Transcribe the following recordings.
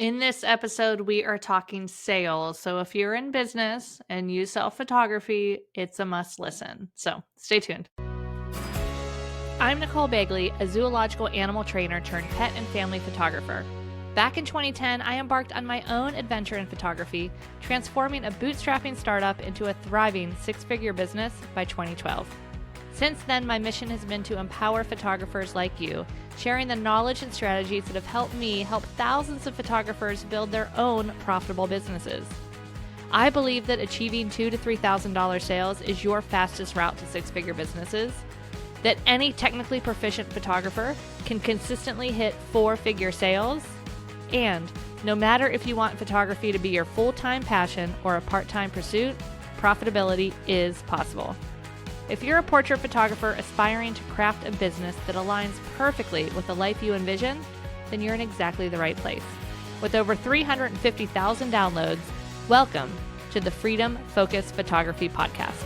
In this episode, we are talking sales. So if you're in business and you sell photography, it's a must listen. So stay tuned. I'm Nicole Begley, a zoological animal trainer turned pet and family photographer. Back in 2010, I embarked on my own adventure in photography, transforming a bootstrapping startup into a thriving six-figure business by 2012. Since then, my mission has been to empower photographers like you, sharing the knowledge and strategies that have helped me help thousands of photographers build their own profitable businesses. I believe that achieving $2,000 to $3,000 sales is your fastest route to six-figure businesses, that any technically proficient photographer can consistently hit four-figure sales, and no matter if you want photography to be your full-time passion or a part-time pursuit, profitability is possible. If you're a portrait photographer aspiring to craft a business that aligns perfectly with the life you envision, then you're in exactly the right place. With over 350,000 downloads, welcome to the Freedom Focus Photography Podcast.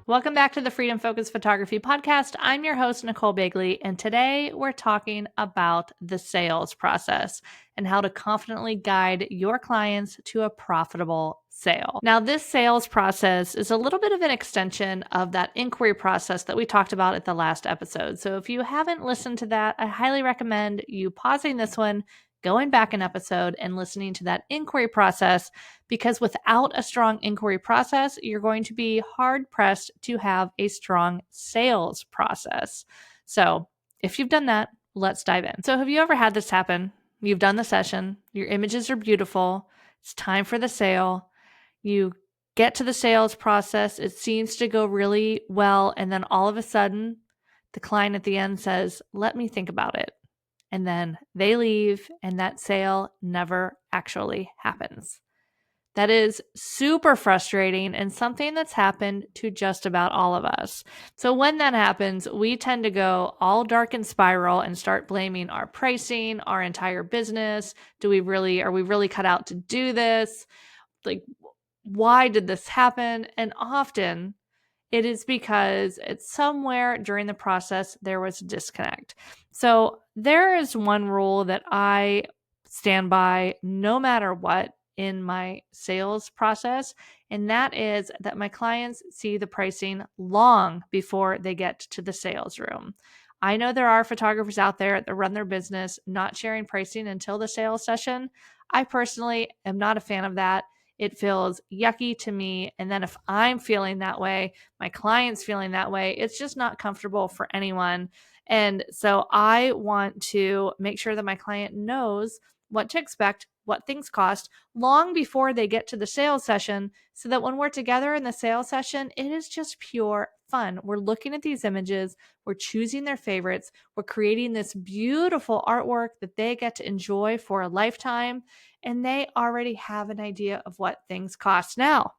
Welcome back to the Freedom Focus Photography Podcast. I'm your host, Nicole Begley, and today we're talking about the sales process and how to confidently guide your clients to a profitable sale. Now, this sales process is a little bit of an extension of that inquiry process that we talked about at the last episode. So if you haven't listened to that, I highly recommend you pausing this one, going back an episode and listening to that inquiry process, because without a strong inquiry process, you're going to be hard pressed to have a strong sales process. So if you've done that, let's dive in. So have you ever had this happen? You've done the session, your images are beautiful, it's time for the sale, you get to the sales process, it seems to go really well, and then all of a sudden, the client at the end says, "Let me think about it." And then they leave, and that sale never actually happens. That is super frustrating and something that's happened to just about all of us. So when that happens, we tend to go all dark and spiral and start blaming our pricing, our entire business. Are we really cut out to do this? Like, why did this happen? And often it is because it's somewhere during the process there was a disconnect. So there is one rule that I stand by no matter what in my sales process, and that is that my clients see the pricing long before they get to the sales room. I know there are photographers out there that run their business not sharing pricing until the sales session. I personally am not a fan of that. It feels yucky to me. And then if I'm feeling that way, my client's feeling that way, it's just not comfortable for anyone. And so I want to make sure that my client knows what to expect, what things cost long before they get to the sales session, so that when we're together in the sales session, it is just pure fun. We're looking at these images, we're choosing their favorites, we're creating this beautiful artwork that they get to enjoy for a lifetime, and they already have an idea of what things cost. Now,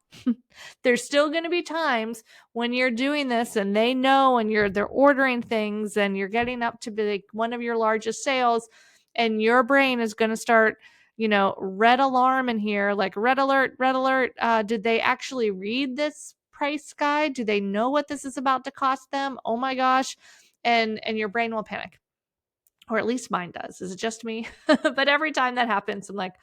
there's still going to be times when you're doing this and they know, and they're ordering things and you're getting up to be like one of your largest sales, and your brain is going to start, red alarm in here, like red alert, red alert. Did they actually read this price guide? Do they know what this is about to cost them? Oh my gosh. And your brain will panic, or at least mine does. Is it just me? But every time that happens, I'm like,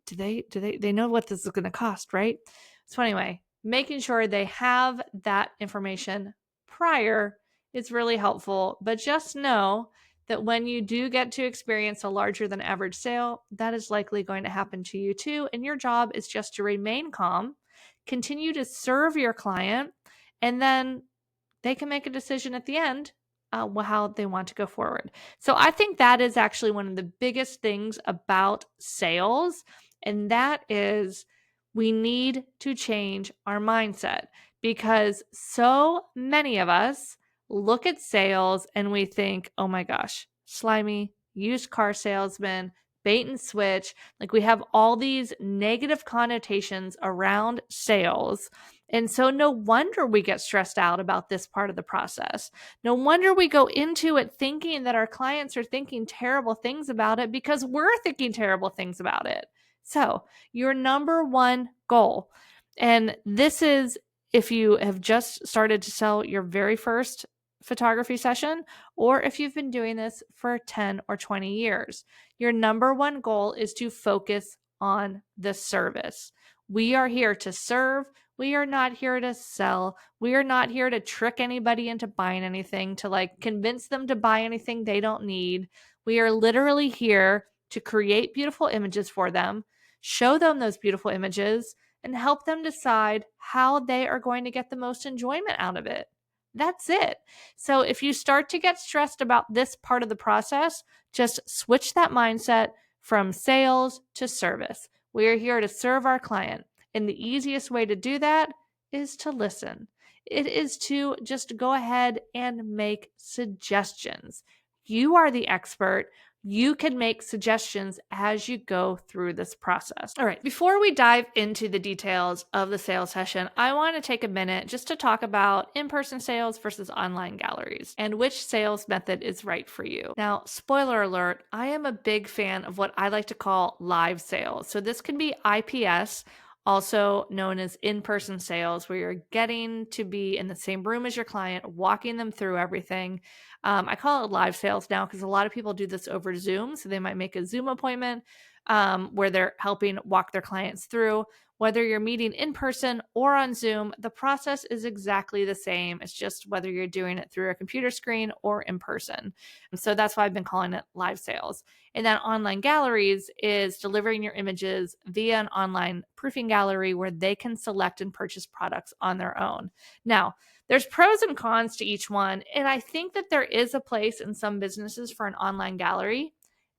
do they know what this is going to cost, right? So anyway, making sure they have that information prior is really helpful. But just know that when you do get to experience a larger than average sale, that is likely going to happen to you too. And your job is just to remain calm, continue to serve your client, and then they can make a decision at the end how they want to go forward. So I think that is actually one of the biggest things about sales, and that is we need to change our mindset, because so many of us look at sales and we think, oh my gosh, slimy, used car salesman, bait and switch. Like, we have all these negative connotations around sales. And so no wonder we get stressed out about this part of the process. No wonder we go into it thinking that our clients are thinking terrible things about it, because we're thinking terrible things about it. So your number one goal, and this is if you have just started to sell your very first photography session, or if you've been doing this for 10 or 20 years. Your number one goal is to focus on the service. We are here to serve. We are not here to sell. We are not here to trick anybody into buying anything, to like convince them to buy anything they don't need. We are literally here to create beautiful images for them, show them those beautiful images, and help them decide how they are going to get the most enjoyment out of it. That's it. So if you start to get stressed about this part of the process, just switch that mindset from sales to service. We are here to serve our client. And the easiest way to do that is to listen. It is to just go ahead and make suggestions. You are the expert. You can make suggestions as you go through this process. All right, before we dive into the details of the sales session, I want to take a minute just to talk about in-person sales versus online galleries and which sales method is right for you. Now, spoiler alert, I am a big fan of what I like to call live sales. So this can be IPS, also known as in-person sales, where you're getting to be in the same room as your client, walking them through everything. I call it live sales now because a lot of people do this over Zoom. So they might make a Zoom appointment where they're helping walk their clients through. Whether you're meeting in person or on Zoom, the process is exactly the same. It's just whether you're doing it through a computer screen or in person. And so that's why I've been calling it live sales. And then online galleries is delivering your images via an online proofing gallery where they can select and purchase products on their own. Now, there's pros and cons to each one, and I think that there is a place in some businesses for an online gallery.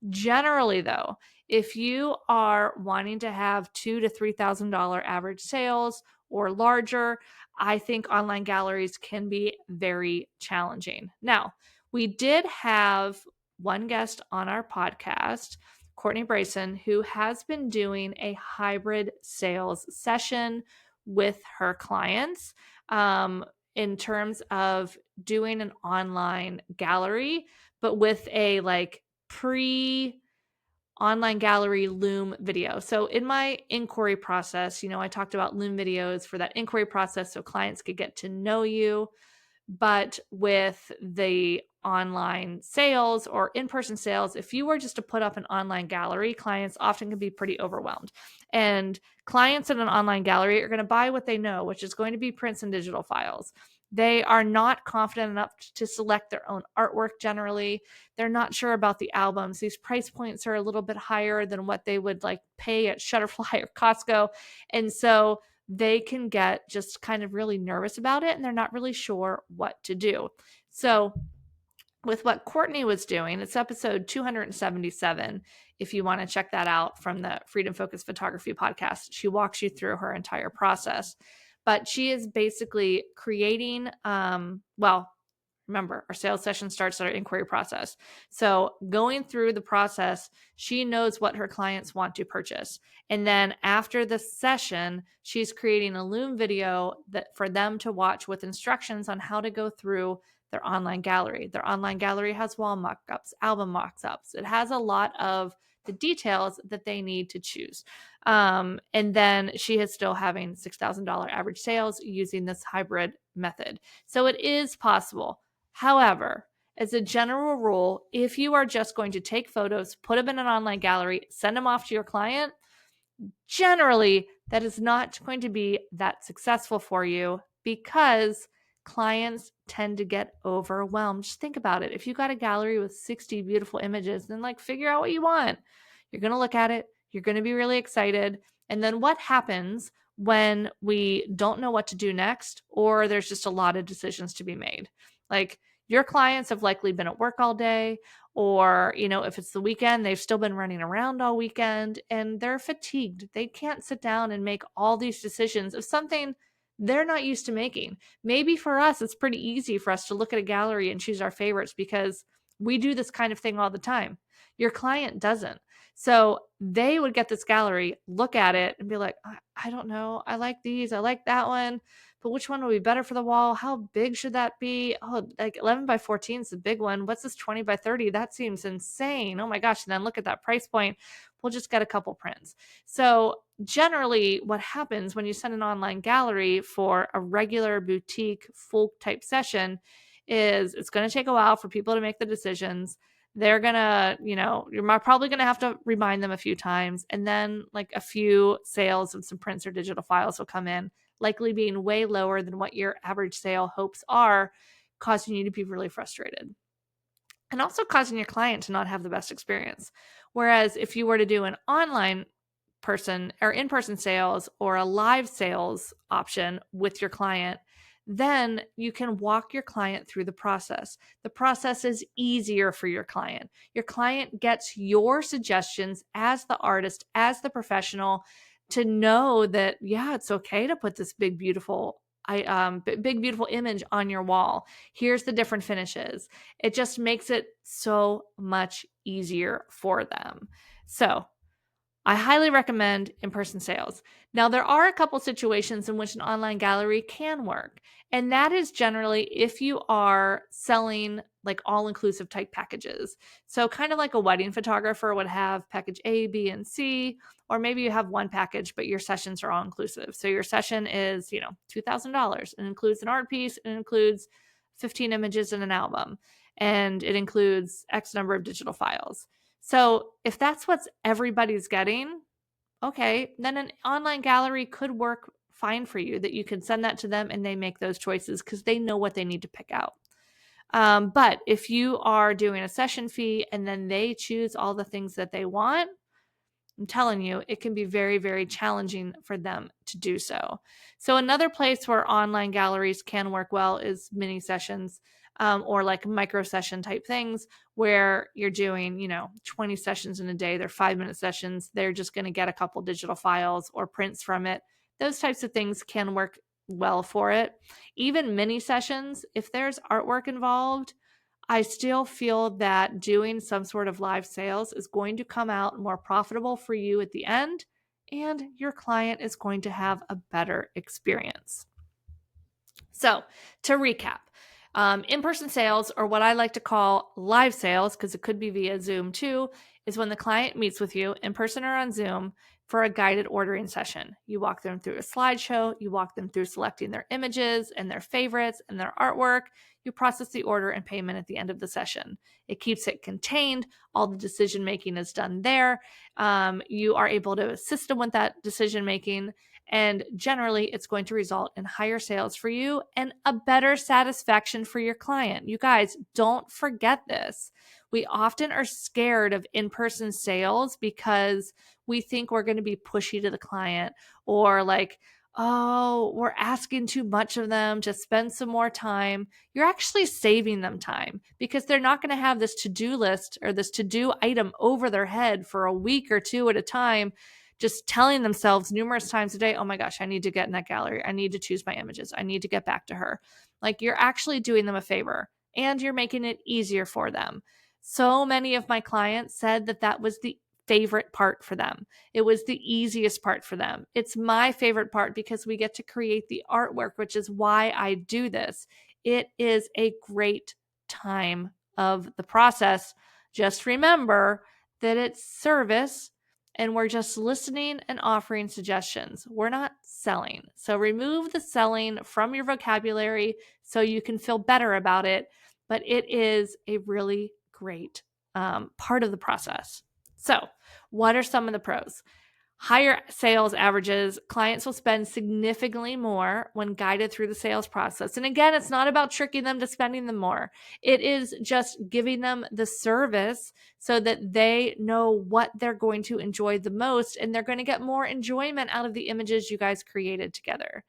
Generally, though, if you are wanting to have $2,000 to $3,000 average sales or larger, I think online galleries can be very challenging. Now, we did have one guest on our podcast, Courtney Brayson, who has been doing a hybrid sales session with her clients in terms of doing an online gallery, but with a like pre online gallery Loom video. So in my inquiry process, I talked about Loom videos for that inquiry process so clients could get to know you. But with the online sales or in-person sales, if you were just to put up an online gallery, clients often can be pretty overwhelmed. And clients in an online gallery are going to buy what they know, which is going to be prints and digital files. They are not confident enough to select their own artwork generally. They're not sure about the albums. These price points are a little bit higher than what they would like pay at Shutterfly or Costco. And so they can get just kind of really nervous about it and they're not really sure what to do. So with what Courtney was doing, it's episode 277. If you want to check that out from the Freedom Focus Photography podcast, she walks you through her entire process. But she is basically creating, remember, our sales session starts at our inquiry process. So going through the process, she knows what her clients want to purchase. And then after the session, she's creating a Loom video that for them to watch with instructions on how to go through their online gallery. Their online gallery has wall mock-ups, album mock-ups. It has a lot of the details that they need to choose. And then she is still having $6,000 average sales using this hybrid method. So it is possible. However, as a general rule, if you are just going to take photos, put them in an online gallery, send them off to your client, generally that is not going to be that successful for you because clients tend to get overwhelmed. Just think about it. If you got a gallery with 60 beautiful images, then like figure out what you want. You're going to look at it. You're going to be really excited. And then what happens when we don't know what to do next, or there's just a lot of decisions to be made? Like your clients have likely been at work all day, or, if it's the weekend, they've still been running around all weekend and they're fatigued. They can't sit down and make all these decisions of something they're not used to making. Maybe for us, it's pretty easy for us to look at a gallery and choose our favorites because we do this kind of thing all the time. Your client doesn't. So they would get this gallery, look at it and be like, I don't know. I like these. I like that one. But which one would be better for the wall? How big should that be? Oh, like 11 by 14 is the big one. What's this 20 by 30? That seems insane. Oh my gosh. And then look at that price point. We'll just get a couple prints. So generally what happens when you send an online gallery for a regular boutique full type session is it's going to take a while for people to make the decisions. They're going to, you're probably going to have to remind them a few times. And then like a few sales of some prints or digital files will come in, likely being way lower than what your average sale hopes are, causing you to be really frustrated and also causing your client to not have the best experience. Whereas if you were to do an online person or in-person sales or a live sales option with your client, then you can walk your client through the process. The process is easier for your client. Your client gets your suggestions as the artist, as the professional, to know that, yeah, it's okay to put this big, beautiful image on your wall. Here's the different finishes. It just makes it so much easier for them. So I highly recommend in-person sales. Now, there are a couple situations in which an online gallery can work, and that is generally if you are selling like all-inclusive type packages. So kind of like a wedding photographer would have package A, B, and C, or maybe you have one package, but your sessions are all inclusive. So your session is, $2,000. It includes an art piece, it includes 15 images in an album, and it includes X number of digital files. So if that's what everybody's getting, okay, then an online gallery could work fine for you, that you can send that to them and they make those choices because they know what they need to pick out. But if you are doing a session fee and then they choose all the things that they want, I'm telling you, it can be very, very challenging for them to do so. So another place where online galleries can work well is mini sessions, or like micro session type things where you're doing, 20 sessions in a day. They're 5-minute sessions. They're just going to get a couple digital files or prints from it. Those types of things can work well for it. Even mini sessions, if there's artwork involved, I still feel that doing some sort of live sales is going to come out more profitable for you at the end, and your client is going to have a better experience. So, to recap, in-person sales, or what I like to call live sales, because it could be via Zoom too, is when the client meets with you in person or on Zoom for a guided ordering session. You walk them through a slideshow, you walk them through selecting their images and their favorites and their artwork. You process the order and payment at the end of the session. It keeps it contained. All the decision making is done there. You are able to assist them with that decision making. And generally, it's going to result in higher sales for you and a better satisfaction for your client. You guys, don't forget this. We often are scared of in-person sales because we think we're going to be pushy to the client, or like, oh, we're asking too much of them to spend some more time. You're actually saving them time because they're not going to have this to-do list or this to-do item over their head for a week or two at a time, just telling themselves numerous times a day, oh my gosh, I need to get in that gallery. I need to choose my images. I need to get back to her. Like, you're actually doing them a favor and you're making it easier for them. So many of my clients said that that was the favorite part for them. It was the easiest part for them. It's my favorite part because we get to create the artwork, which is why I do this. It is a great time of the process. Just remember that it's service and we're just listening and offering suggestions. We're not selling. So remove the selling from your vocabulary so you can feel better about it. But it is a really great part of the process. So, what are some of the pros? Higher sales averages. Clients will spend significantly more when guided through the sales process. And again, it's not about tricking them to spending them more. It is just giving them the service so that they know what they're going to enjoy the most, and they're going to get more enjoyment out of the images you guys created together.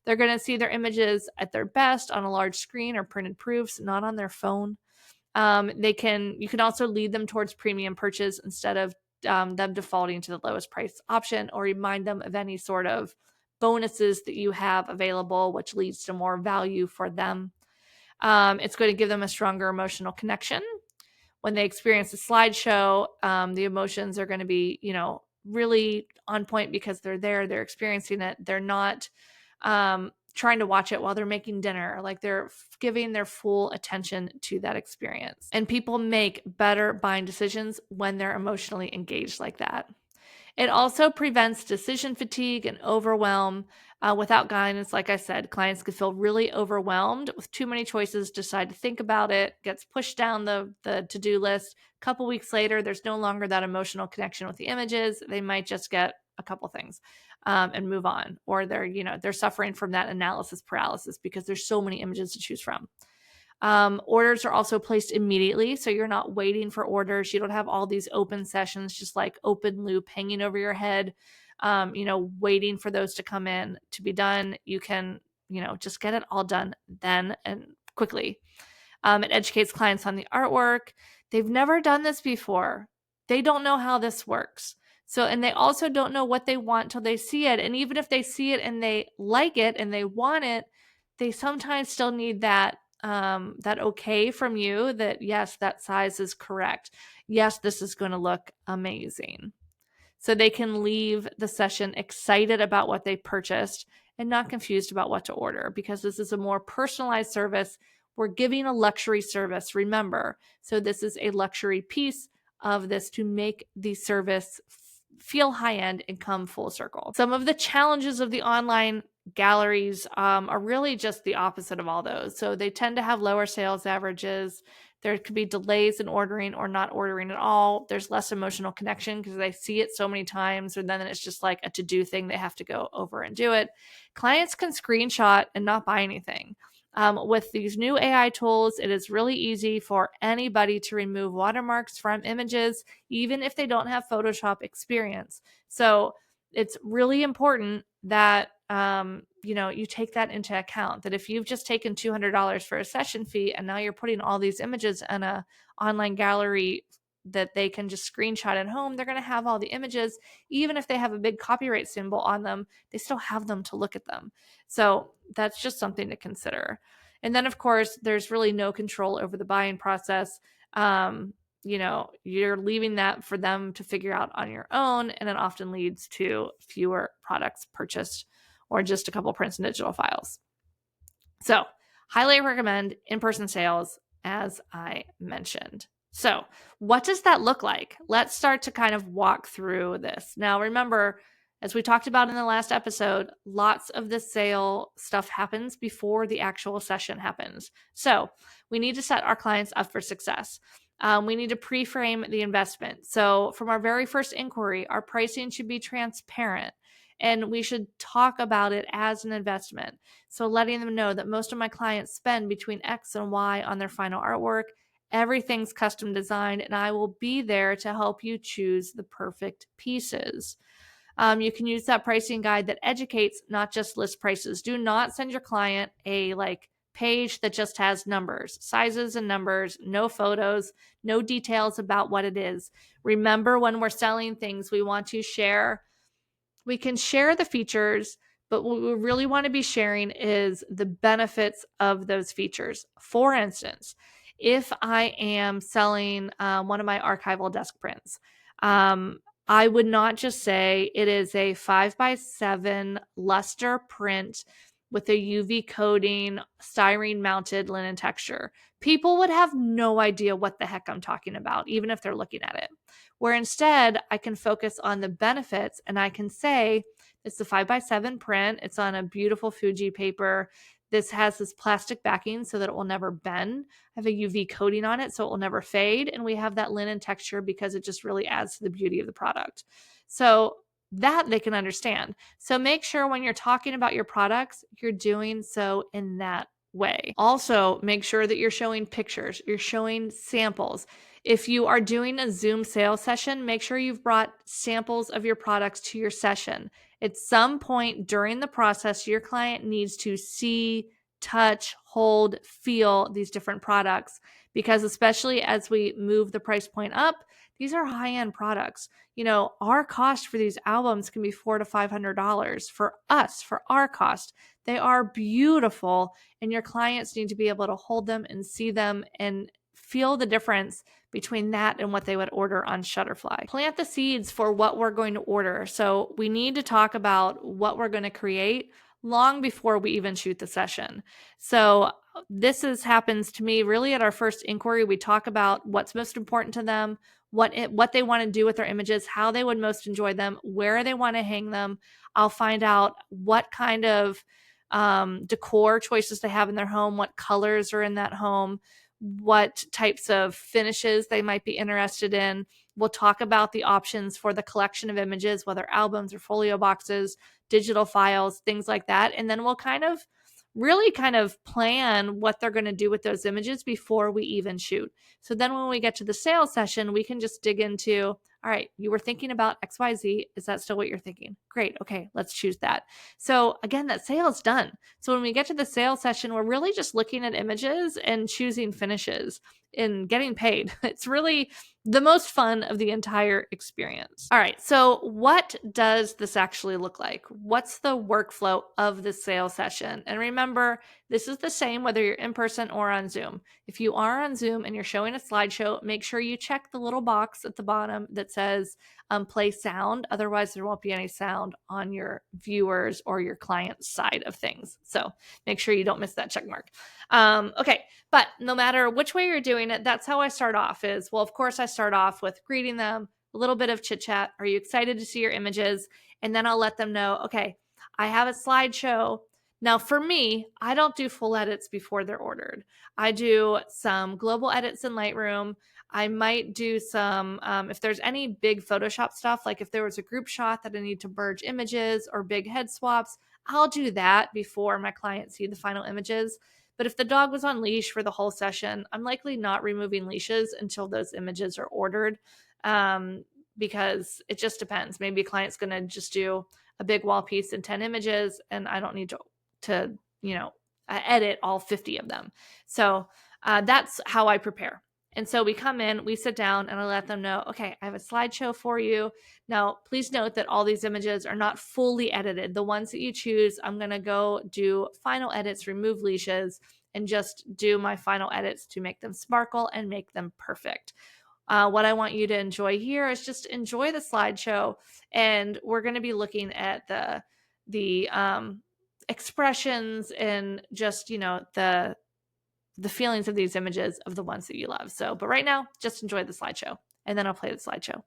They're going to see their images at their best on a large screen or printed proofs, not on their phone. You can also lead them towards premium purchase instead of them defaulting to the lowest price option, or remind them of any sort of bonuses that you have available, which leads to more value for them. It's going to give them a stronger emotional connection. When they experience the slideshow, the emotions are going to be, really on point because they're there, they're experiencing it. They're not trying to watch it while they're making dinner. Like, they're giving their full attention to that experience. And people make better buying decisions when they're emotionally engaged like that. It also prevents decision fatigue and overwhelm. Without guidance, like I said, clients could feel really overwhelmed with too many choices, decide to think about it, gets pushed down the to-do list. A couple weeks later, there's no longer that emotional connection with the images. They might just get a couple things and move on, or they're suffering from that analysis paralysis because there's so many images to choose from. Orders are also placed immediately, so you're not waiting for orders. You don't have all these open sessions, just like open loop hanging over your head, waiting for those to come in to be done. You can, just get it all done then and quickly. It educates clients on the artwork. They've never done this before. They don't know how this works. So, and they also don't know what they want till they see it. And even if they see it and they like it and they want it, they sometimes still need that okay from you that yes, that size is correct. Yes, this is going to look amazing. So they can leave the session excited about what they purchased and not confused about what to order, because this is a more personalized service. We're giving a luxury service, remember. So this is a luxury piece of this to make the service feel high-end and come full circle. Some of the challenges of the online galleries are really just the opposite of all those. So they tend to have lower sales averages. There could be delays in ordering or not ordering at all. There's less emotional connection because they see it so many times, or then it's just like a to-do thing. They have to go over and do it. Clients can screenshot and not buy anything. With these new AI tools, it is really easy for anybody to remove watermarks from images, even if they don't have Photoshop experience. So it's really important that you take that into account, that if you've just taken $200 for a session fee and now you're putting all these images in a online gallery that they can just screenshot at home, they're going to have all the images. Even if they have a big copyright symbol on them, they still have them to look at them. So that's just something to consider. And then, of course, there's really no control over the buying process. You're leaving that for them to figure out on your own, and it often leads to fewer products purchased or just a couple prints and digital files. So, highly recommend in-person sales, as I mentioned. So, what does that look like? Let's start to kind of walk through this. Now, remember, as we talked about in the last episode, lots of the sale stuff happens before the actual session happens. So, we need to set our clients up for success. We need to pre-frame the investment. So, from our very first inquiry, our pricing should be transparent, and we should talk about it as an investment. So letting them know that most of my clients spend between X and Y on their final artwork. Everything's custom designed, and I will be there to help you choose the perfect pieces. You can use that pricing guide that educates, not just list prices. Do not send your client a page that just has numbers, sizes and numbers, no photos, no details about what it is. Remember, when we're selling things, we want to share. We can share the features, but what we really want to be sharing is the benefits of those features. For instance, if I am selling one of my archival desk prints, I would not just say it is a 5x7 luster print with a UV coating, styrene mounted linen texture. People would have no idea what the heck I'm talking about, even if they're looking at it. Where instead I can focus on the benefits, and I can say it's a 5x7 print. It's on a beautiful Fuji paper. This has this plastic backing so that it will never bend. I have a UV coating on it so it will never fade. And we have that linen texture because it just really adds to the beauty of the product. So that they can understand. So make sure when you're talking about your products, you're doing so in that way. Also, make sure that you're showing pictures, you're showing samples. If you are doing a Zoom sales session, make sure you've brought samples of your products to your session. At some point during the process, your client needs to see, touch, hold, feel these different products, because especially as we move the price point up, these are high-end products. Our cost for these albums can be $400 to $500 for us, for our cost. They are beautiful, and your clients need to be able to hold them and see them and feel the difference between that and what they would order on Shutterfly. Plant the seeds for what we're going to order. So we need to talk about what we're going to create long before we even shoot the session. So this happens to me really at our first inquiry. We talk about what's most important to them, what they want to do with their images, how they would most enjoy them, where they want to hang them. I'll find out what kind of decor choices they have in their home, what colors are in that home, what types of finishes they might be interested in. We'll talk about the options for the collection of images, whether albums or folio boxes, digital files, things like that. And then we'll really kind of plan what they're going to do with those images before we even shoot. So then when we get to the sales session, we can just dig into, all right, you were thinking about XYZ. Is that still what you're thinking? Great. Okay, let's choose that. So again, that sale is done. So when we get to the sales session, we're really just looking at images and choosing finishes and getting paid. It's really the most fun of the entire experience. All right, so what does this actually look like? What's the workflow of the sales session? And remember, this is the same whether you're in person or on Zoom. If you are on Zoom and you're showing a slideshow, make sure you check the little box at the bottom that says play sound. Otherwise, there won't be any sound on your viewers or your client's side of things. So make sure you don't miss that check mark. Okay, but no matter which way you're doing it, that's how I start off is, well, of course, I start off with greeting them, a little bit of chit chat. Are you excited to see your images? And then I'll let them know, okay, I have a slideshow. Now, for me, I don't do full edits before they're ordered. I do some global edits in Lightroom. I might do some, if there's any big Photoshop stuff, like if there was a group shot that I need to merge images or big head swaps, I'll do that before my clients see the final images. But if the dog was on leash for the whole session, I'm likely not removing leashes until those images are ordered, because it just depends. Maybe a client's going to just do a big wall piece and 10 images, and I don't need to edit all 50 of them. So that's how I prepare. And so we come in, we sit down, and I let them know, okay, I have a slideshow for you. Now, please note that all these images are not fully edited. The ones that you choose, I'm going to go do final edits, remove leashes, and just do my final edits to make them sparkle and make them perfect. What I want you to enjoy here is just enjoy the slideshow. And we're going to be looking at the expressions and just, the feelings of these images of the ones that you love. So, but right now, just enjoy the slideshow, and then I'll play the slideshow.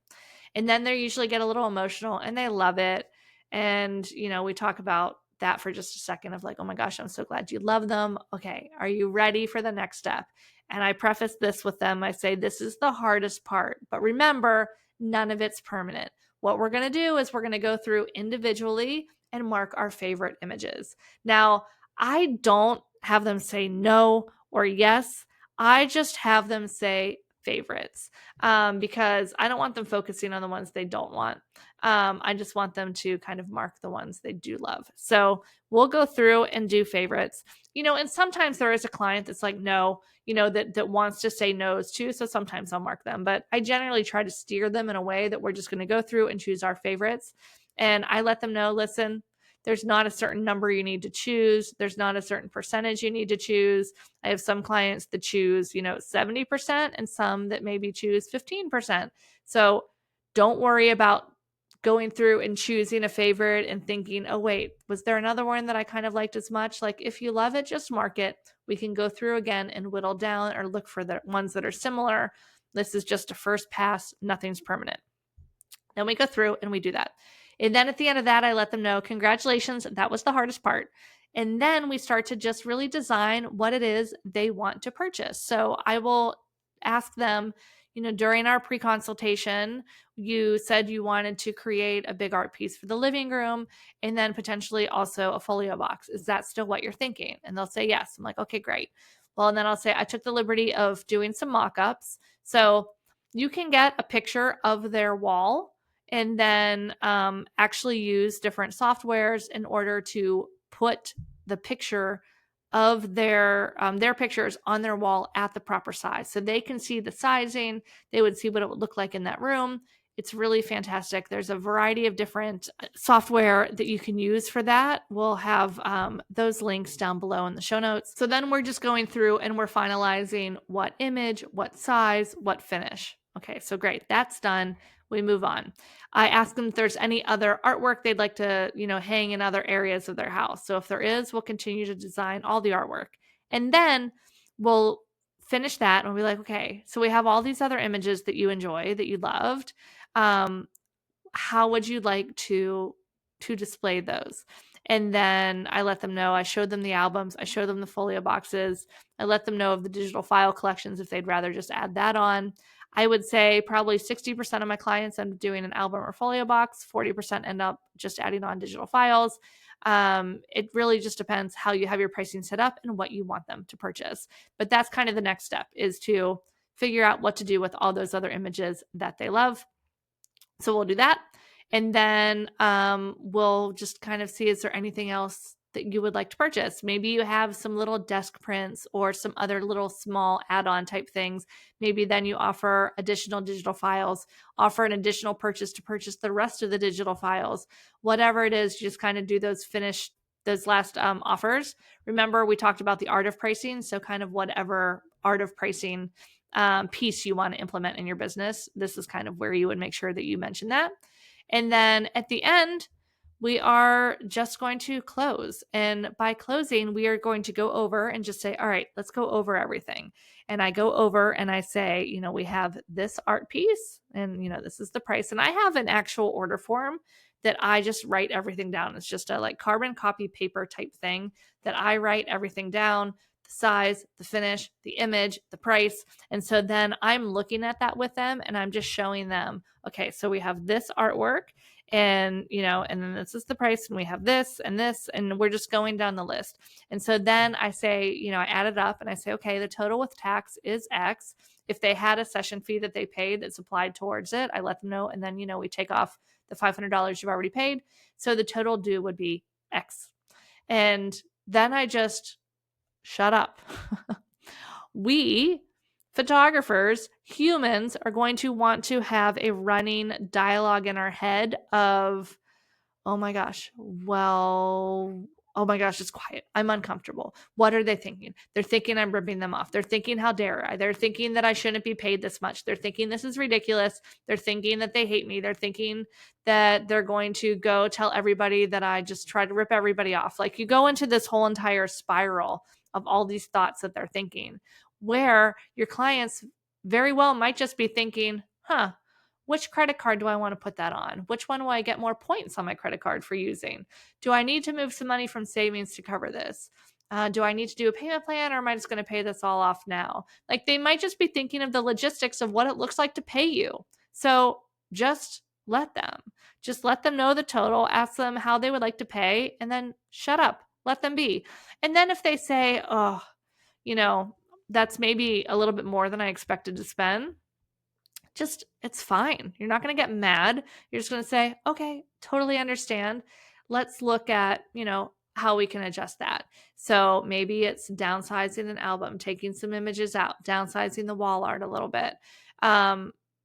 And then they usually get a little emotional and they love it. And, we talk about that for just a second of like, oh my gosh, I'm so glad you love them. Okay, are you ready for the next step? And I preface this with them. I say, this is the hardest part, but remember, none of it's permanent. What we're going to do is we're going to go through individually and mark our favorite images. Now, I don't have them say no or yes. I just have them say favorites, because I don't want them focusing on the ones they don't want. I just want them to kind of mark the ones they do love. So we'll go through and do favorites, and sometimes there is a client that's like, no, that wants to say no's too. So sometimes I'll mark them, but I generally try to steer them in a way that we're just going to go through and choose our favorites. And I let them know, listen, there's not a certain number you need to choose. There's not a certain percentage you need to choose. I have some clients that choose, 70% and some that maybe choose 15%. So don't worry about going through and choosing a favorite and thinking, oh, wait, was there another one that I kind of liked as much? Like if you love it, just mark it. We can go through again and whittle down or look for the ones that are similar. This is just a first pass. Nothing's permanent. Then we go through and we do that. And then at the end of that, I let them know, congratulations, that was the hardest part. And then we start to just really design what it is they want to purchase. So I will ask them, during our pre-consultation, you said you wanted to create a big art piece for the living room and then potentially also a folio box. Is that still what you're thinking? And they'll say yes. I'm like, okay, great. Well, and then I'll say, I took the liberty of doing some mock-ups. So you can get a picture of their wall and then actually use different softwares in order to put the picture of their pictures on their wall at the proper size. So they can see the sizing, they would see what it would look like in that room. It's really fantastic. There's a variety of different software that you can use for that. We'll have those links down below in the show notes. So then we're just going through and we're finalizing what image, what size, what finish. Okay, so great. That's done. We move on. I ask them if there's any other artwork they'd like to, hang in other areas of their house. So if there is, we'll continue to design all the artwork. And then we'll finish that and we'll be like, okay, so we have all these other images that you enjoy, that you loved. How would you like to display those? And then I let them know. I showed them the albums, I showed them the folio boxes, I let them know of the digital file collections if they'd rather just add that on. I would say probably 60% of my clients end up doing an album or folio box, 40% end up just adding on digital files. It really just depends how you have your pricing set up and what you want them to purchase. But that's kind of the next step, is to figure out what to do with all those other images that they love. So we'll do that. And then we'll just kind of see, is there anything else that you would like to purchase? Maybe you have some little desk prints or some other little small add-on type things. Maybe then you offer additional digital files, offer an additional purchase to purchase the rest of the digital files. Whatever it is, you just kind of do those last offers. Remember, we talked about the art of pricing. So kind of whatever art of pricing piece you want to implement in your business, this is kind of where you would make sure that you mention that. And then at the end, we are just going to close. And by closing, we are going to go over and just say, all right, let's go over everything. And I go over and I say, we have this art piece and, this is the price. And I have an actual order form that I just write everything down. It's just a like carbon copy paper type thing that I write everything down, the size, the finish, the image, the price. And so then I'm looking at that with them and I'm just showing them, okay, so we have this artwork and, and then this is the price and we have this, and we're just going down the list. And so then I say, I add it up and I say, okay, the total with tax is X. If they had a session fee that they paid that's applied towards it, I let them know. And then, we take off the $500 you've already paid. So the total due would be X. And then I just shut up. We, photographers, humans, are going to want to have a running dialogue in our head of, oh my gosh, it's quiet. I'm uncomfortable. What are they thinking? They're thinking I'm ripping them off. They're thinking, how dare I? They're thinking that I shouldn't be paid this much. They're thinking this is ridiculous. They're thinking that they hate me. They're thinking that they're going to go tell everybody that I just try to rip everybody off. Like, you go into this whole entire spiral of all these thoughts that they're thinking, where your clients very well might just be thinking, which credit card do I want to put that on? Which one will I get more points on my credit card for using? Do I need to move some money from savings to cover this? Do I need to do a payment plan, or am I just going to pay this all off now? Like, they might just be thinking of the logistics of what it looks like to pay you. So just let them know the total, ask them how they would like to pay, and then shut up, let them be. And then if they say, oh, that's maybe a little bit more than I expected to spend, it's fine. You're not going to get mad. You're just going to say, okay, totally understand. Let's look at, how we can adjust that. So maybe it's downsizing an album, taking some images out, downsizing the wall art a little bit.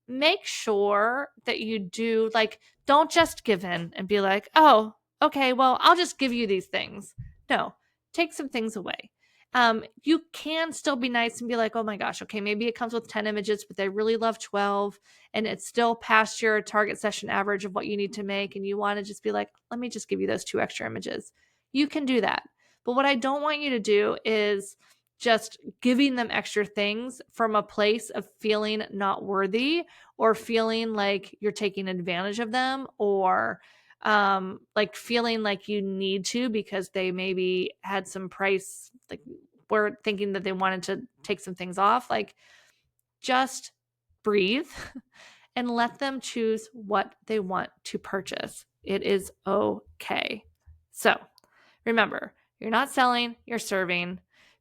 Make sure that you do, like, don't just give in and be like, oh, okay, well, I'll just give you these things. No, take some things away. You can still be nice and be like, oh my gosh, okay, maybe it comes with 10 images, but they really love 12 and it's still past your target session average of what you need to make. And you want to just be like, let me just give you those 2 extra images. You can do that. But what I don't want you to do is just giving them extra things from a place of feeling not worthy or feeling like you're taking advantage of them, or like feeling like you need to because they maybe had some price, like, were thinking that they wanted to take some things off. Like, just breathe and let them choose what they want to purchase. It is okay. So remember, you're not selling, you're serving.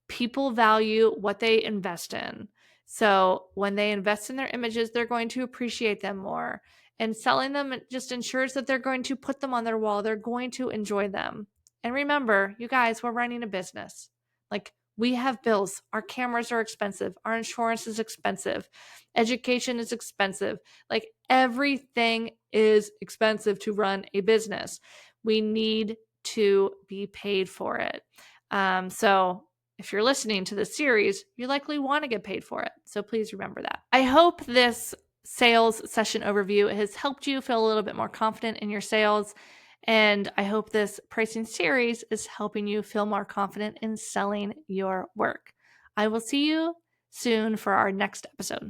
People value what they invest in. So when they invest in their images, they're going to appreciate them more. And selling them just ensures that they're going to put them on their wall. They're going to enjoy them. And remember, you guys, we're running a business. Like, we have bills. Our cameras are expensive. Our insurance is expensive. Education is expensive. Like, everything is expensive to run a business. We need to be paid for it. So if you're listening to this series, you likely want to get paid for it. So please remember that. I hope this sales session overview has helped you feel a little bit more confident in your sales. And I hope this pricing series is helping you feel more confident in selling your work. I will see you soon for our next episode.